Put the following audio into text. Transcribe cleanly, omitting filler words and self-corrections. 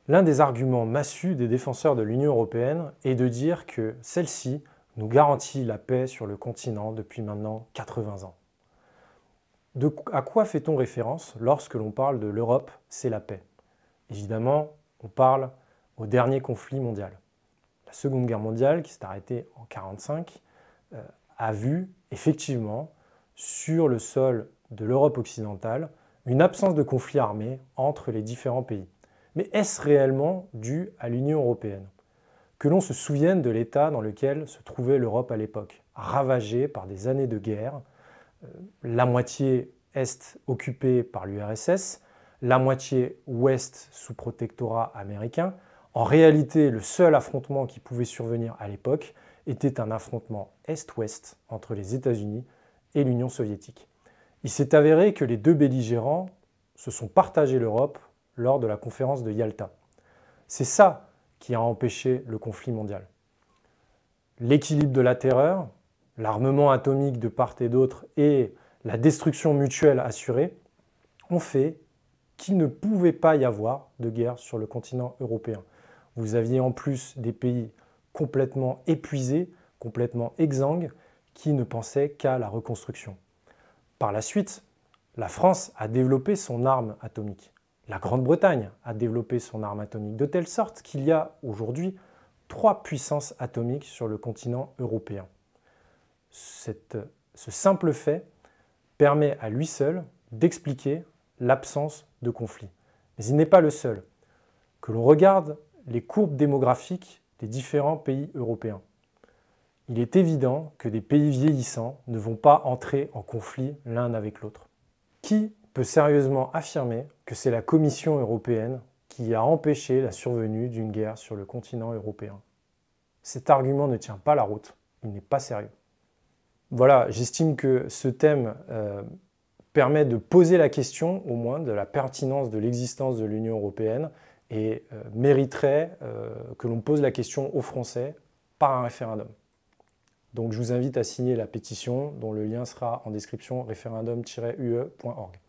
L'un des arguments massus des défenseurs de l'Union européenne est de dire que celle-ci nous garantit la paix sur le continent depuis maintenant 80 ans. À quoi fait-on référence lorsque l'on parle de l'Europe, c'est la paix? Évidemment, on parle au dernier conflit mondial. La Seconde Guerre mondiale, qui s'est arrêtée en 1945, a vu effectivement sur le sol de l'Europe occidentale une absence de conflit armé entre les différents pays. Mais est-ce réellement dû à l'Union européenne? Que l'on se souvienne de l'état dans lequel se trouvait l'Europe à l'époque, ravagée par des années de guerre, la moitié est occupée par l'URSS, la moitié ouest sous protectorat américain. En réalité, le seul affrontement qui pouvait survenir à l'époque était un affrontement Est-Ouest entre les États-Unis et l'Union soviétique. Il s'est avéré que les deux belligérants se sont partagés l'Europe lors de la conférence de Yalta. C'est ça qui a empêché le conflit mondial. L'équilibre de la terreur, l'armement atomique de part et d'autre et la destruction mutuelle assurée ont fait qu'il ne pouvait pas y avoir de guerre sur le continent européen. Vous aviez en plus des pays complètement épuisés, complètement exsangues, qui ne pensaient qu'à la reconstruction. Par la suite, la France a développé son arme atomique. La Grande-Bretagne a développé son arme atomique, de telle sorte qu'il y a aujourd'hui 3 puissances atomiques sur le continent européen. Ce simple fait permet à lui seul d'expliquer l'absence de conflit. Mais il n'est pas le seul. Que l'on regarde les courbes démographiques des différents pays européens. Il est évident que des pays vieillissants ne vont pas entrer en conflit l'un avec l'autre. Qui peut sérieusement affirmer que c'est la Commission européenne qui a empêché la survenue d'une guerre sur le continent européen? Cet argument ne tient pas la route, il n'est pas sérieux. Voilà, j'estime que ce thème permet de poser la question, au moins, de la pertinence de l'existence de l'Union européenne et mériterait que l'on pose la question aux Français par un référendum. Donc je vous invite à signer la pétition dont le lien sera en description, référendum-ue.org.